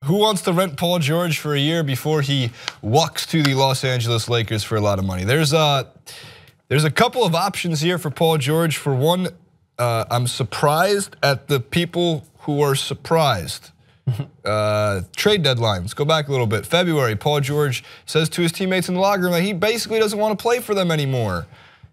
Who wants to rent Paul George for a year before he walks to the Los Angeles Lakers for a lot of money? There's a couple of options here for Paul George. For one, I'm surprised at the people who are surprised. Trade deadline. Let's go back a little bit. February, Paul George says to his teammates in the locker room that he basically doesn't want to play for them anymore.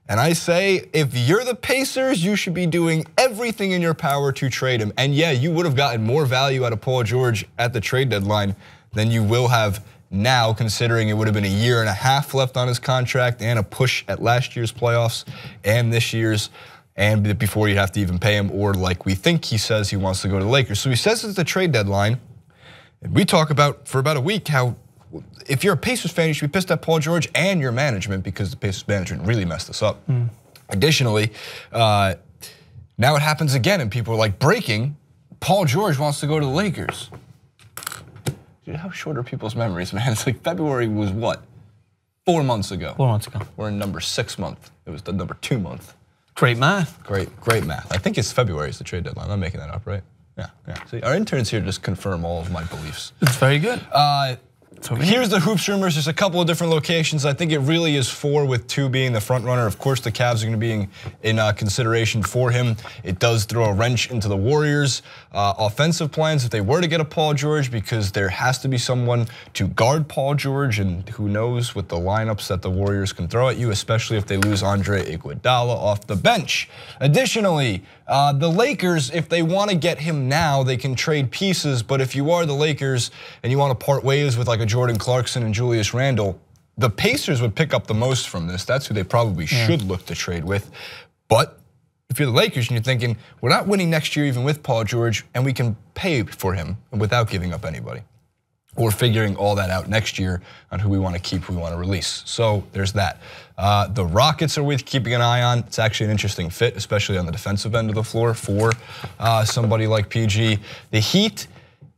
And I say, if you're the Pacers, you should be doing everything in your power to trade him. And yeah, you would have gotten more value out of Paul George at the trade deadline than you will have now, considering it would have been a year and a half left on his contract and a push at last year's playoffs and this year's, and before you'd have to even pay him, or like we think he says he wants to go to the Lakers. So he says it's the trade deadline. And we talk about for about a week how if you're a Pacers fan, you should be pissed at Paul George and your management because the Pacers management really messed us up. Additionally, now it happens again and people are like, breaking, Paul George wants to go to the Lakers. Dude, how short are people's memories, man? It's like February was what? 4 months ago. 4 months ago. We're in number 6 month. It was the number 2 month. Great math. Great math. I think it's February is the trade deadline. I'm making that up, right? Yeah. See, our interns here just confirm all of my beliefs. It's very good. Here's the hoops rumors. There's a couple of different locations. I think it really is 4 with 2 being the front runner. Of course, the Cavs are going to be in consideration for him. It does throw a wrench into the Warriors' offensive plans if they were to get a Paul George, because there has to be someone to guard Paul George, and who knows with the lineups that the Warriors can throw at you, especially if they lose Andre Iguodala off the bench. Additionally, the Lakers, if they want to get him now, they can trade pieces, but if you are the Lakers and you want to part ways with like a Jordan Clarkson and Julius Randle, the Pacers would pick up the most from this. That's who they probably should look to trade with. But if you're the Lakers and you're thinking, we're not winning next year even with Paul George, and we can pay for him without giving up anybody, or figuring all that out next year on who we want to keep, who we want to release. So there's that. The Rockets are worth keeping an eye on. It's actually an interesting fit, especially on the defensive end of the floor for somebody like PG. The Heat,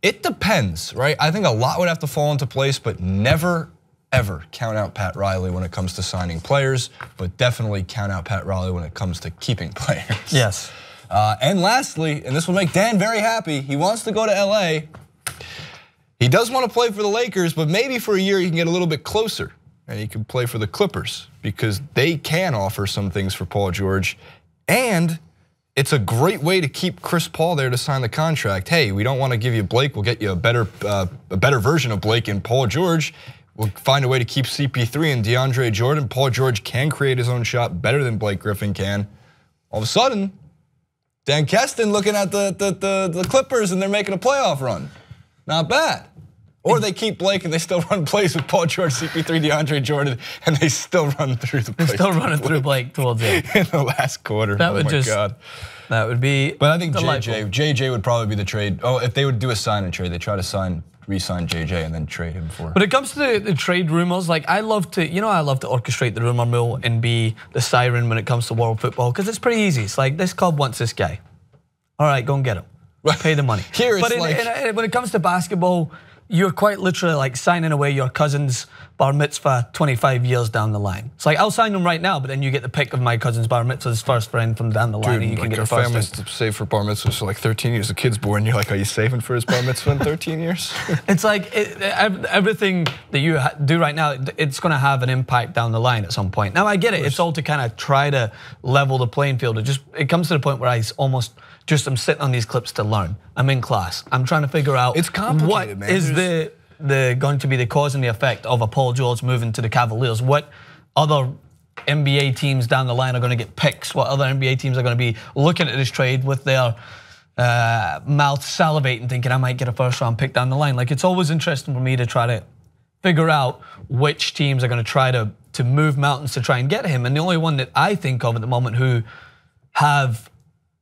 it depends, right? I think a lot would have to fall into place, but never, ever count out Pat Riley when it comes to signing players, but definitely count out Pat Riley when it comes to keeping players. Yes. And lastly, and this will make Dan very happy, he wants to go to LA. He does want to play for the Lakers, but maybe for a year he can get a little bit closer and he can play for the Clippers, because they can offer some things for Paul George, and it's a great way to keep Chris Paul there to sign the contract. Hey, we don't want to give you Blake, we'll get you a better version of Blake in Paul George. We'll find a way to keep CP3 and DeAndre Jordan. Paul George can create his own shot better than Blake Griffin can. All of a sudden, Dan Keston looking at the Clippers and they're making a playoff run. Not bad. Or they keep Blake and they still run plays with Paul George, CP3, DeAndre Jordan, and they still run through the play. They're still running through Blake towards it. In the last quarter. That would God. That would be. But I think JJ would probably be the trade. Oh, if they would do a sign and trade, they try to re-sign JJ and then trade him for. When it comes to the trade rumors, like I love to orchestrate the rumor mill and be the siren when it comes to world football, because it's pretty easy. It's like, this club wants this guy. All right, go and get him. Pay the money. Here it's but when it comes to basketball, you're quite literally like signing away your cousin's bar mitzvah 25 years down the line. It's like, I'll sign him right now, but then you get the pick of my cousin's bar mitzvah's first friend from down the line, and you can get your first. Families to save for bar mitzvahs for like 13 years. The kid's born, you're like, are you saving for his bar mitzvah in 13 years? It's like everything that you do right now, it's going to have an impact down the line at some point. Now I get it. It's all to kind of try to level the playing field. It comes to the point where I almost I'm sitting on these clips to learn. I'm in class. I'm trying to figure out it's complicated, what is going to be the cause and the effect of a Paul George moving to the Cavaliers. What other NBA teams down the line are going to get picks? What other NBA teams are going to be looking at this trade with their mouths salivating, thinking I might get a first round pick down the line? Like, it's always interesting for me to try to figure out which teams are going to try to move mountains to try and get him. And the only one that I think of at the moment who have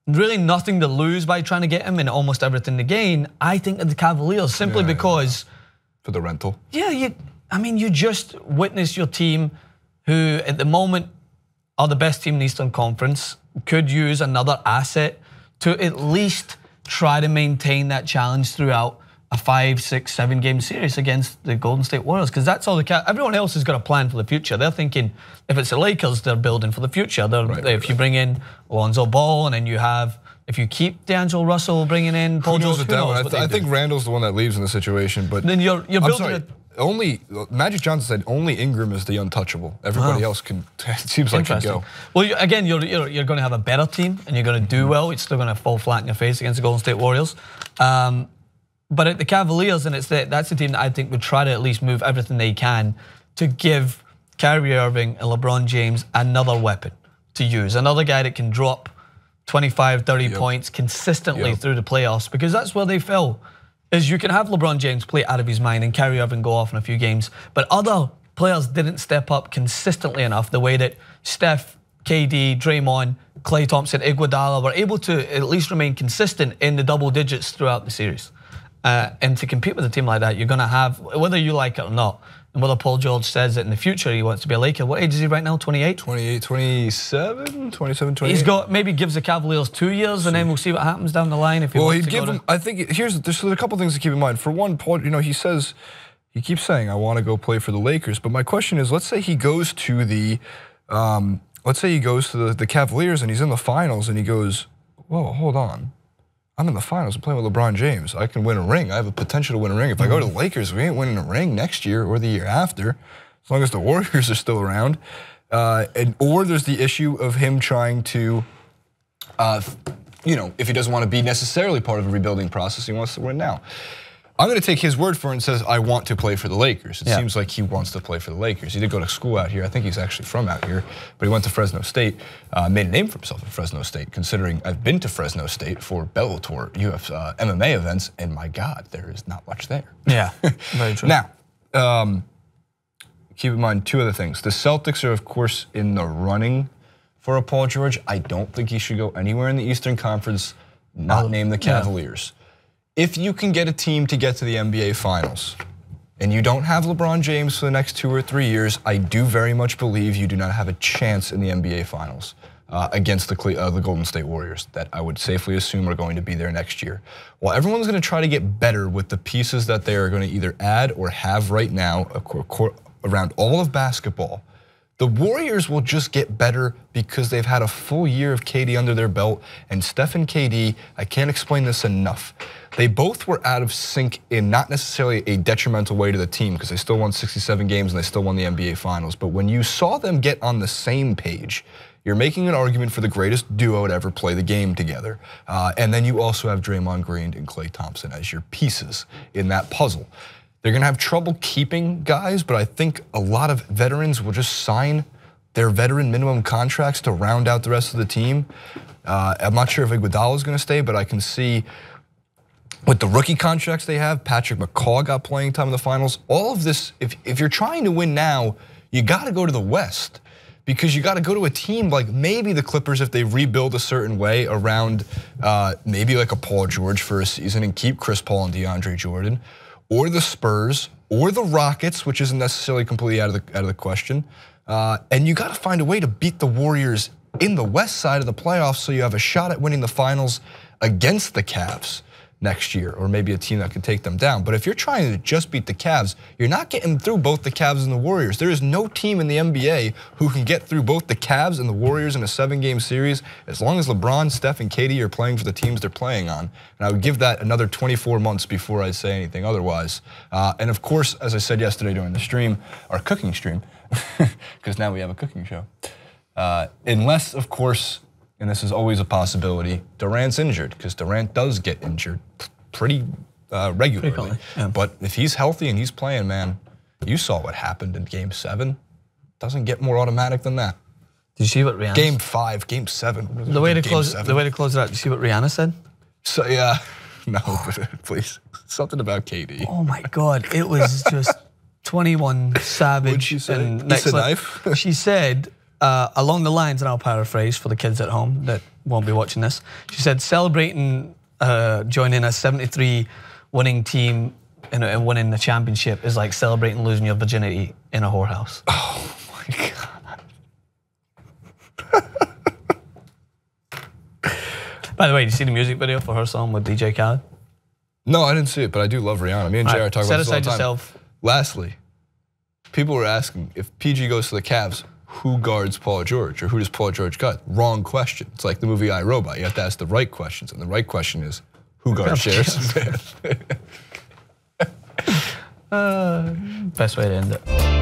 really nothing to lose by trying to get him and almost everything to gain, I think of the Cavaliers, simply because for the rental. Yeah, you just witnessed your team, who at the moment are the best team in the Eastern Conference, could use another asset to at least try to maintain that challenge throughout a 5, 6, 7 game series against the Golden State Warriors, because that's all everyone else has got a plan for the future. They're thinking, if it's the Lakers, they're building for the future. If you bring in Lonzo Ball and then you have If you keep D'Angelo Russell, bringing in Paul George, who knows what I think Randall's the one that leaves in the situation. But then you're building only Magic Johnson said only Ingram is the untouchable. Everybody else can. It seems like can go. Well, again, you're going to have a better team and you're going to do well. It's still going to fall flat in your face against the Golden State Warriors. But at the Cavaliers, and that's the team that I think would try to at least move everything they can to give Kyrie Irving and LeBron James another weapon to use, another guy that can drop 25, 30 points consistently through the playoffs, because that's where they fell. Is you can have LeBron James play out of his mind and Kyrie Irving go off in a few games, but other players didn't step up consistently enough the way that Steph, KD, Draymond, Klay Thompson, Iguodala were able to at least remain consistent in the double digits throughout the series. And to compete with a team like that, you're going to have, whether you like it or not, and whether Paul George says that in the future he wants to be a Laker. What age is he right now, 28? 28, 27, 28. He's got, maybe gives the Cavaliers 2 years and then we'll see what happens down the line. If he wants he'd to give him, I think there's a couple things to keep in mind. For one, Paul, he keeps saying, I want to go play for the Lakers. But my question is, let's say he goes to the Cavaliers and he's in the finals and he goes, whoa, hold on. I'm in the finals. I'm playing with LeBron James. I can win a ring. I have a potential to win a ring. If I go to the Lakers, we ain't winning a ring next year or the year after, as long as the Warriors are still around. Or there's the issue of him trying to, if he doesn't want to be necessarily part of a rebuilding process, he wants to win now. I'm going to take his word for it and says, I want to play for the Lakers. It seems like he wants to play for the Lakers. He did go to school out here. I think he's actually from out here, but he went to Fresno State, made a name for himself at Fresno State, considering I've been to Fresno State for Bellator MMA events, and my God, there is not much there. Yeah, very true. Now, keep in mind two other things. The Celtics are, of course, in the running for a Paul George. I don't think he should go anywhere in the Eastern Conference, not named the Cavaliers. Yeah. If you can get a team to get to the NBA Finals and you don't have LeBron James for the next 2 or 3 years, I do very much believe you do not have a chance in the NBA Finals against the Golden State Warriors that I would safely assume are going to be there next year. While everyone's going to try to get better with the pieces that they are going to either add or have right now around all of basketball, the Warriors will just get better because they've had a full year of KD under their belt, and Steph and KD, I can't explain this enough. They both were out of sync in not necessarily a detrimental way to the team because they still won 67 games and they still won the NBA Finals. But when you saw them get on the same page, you're making an argument for the greatest duo to ever play the game together. And then you also have Draymond Green and Klay Thompson as your pieces in that puzzle. They're going to have trouble keeping guys, but I think a lot of veterans will just sign their veteran minimum contracts to round out the rest of the team. I'm not sure if Iguodala is going to stay, but I can see with the rookie contracts they have, Patrick McCaw got playing time in the finals. All of this, if you're trying to win now, you got to go to the West because you got to go to a team like maybe the Clippers if they rebuild a certain way around maybe like a Paul George for a season and keep Chris Paul and DeAndre Jordan, or the Spurs, or the Rockets, which isn't necessarily completely out of the question. And you got to find a way to beat the Warriors in the West side of the playoffs so you have a shot at winning the finals against the Cavs next year, or maybe a team that can take them down. But if you're trying to just beat the Cavs, you're not getting through both the Cavs and the Warriors. There is no team in the NBA who can get through both the Cavs and the Warriors in a 7-game series as long as LeBron, Steph, and KD are playing for the teams they're playing on. And I would give that another 24 months before I say anything otherwise. And of course, as I said yesterday during the stream, our cooking stream, because now we have a cooking show. Unless, of course, and this is always a possibility, Durant's injured, because Durant does get injured pretty regularly. Yeah. But if he's healthy and he's playing, man, you saw what happened in Game 7. Doesn't get more automatic than that. Did you see what Rihanna? Game 5, Game 7. The way to close it out. Did you see what Rihanna said? So yeah, no, but please, something about KD. Oh my God, it was just 21 Savage. What'd she say? And It's a knife. She said, along the lines, and I'll paraphrase for the kids at home that won't be watching this. She said, celebrating joining a 73 winning team and winning the championship is like celebrating losing your virginity in a whorehouse. Oh my God. By the way, did you see the music video for her song with DJ Khaled? No, I didn't see it, but I do love Rihanna. Me and JR talk about this all the time. Yourself. Lastly, people were asking if PG goes to the Cavs, who guards Paul George or who does Paul George guard? Wrong question. It's like the movie I, Robot. You have to ask the right questions, and the right question is who guards J.R. Smith? Best way to end it.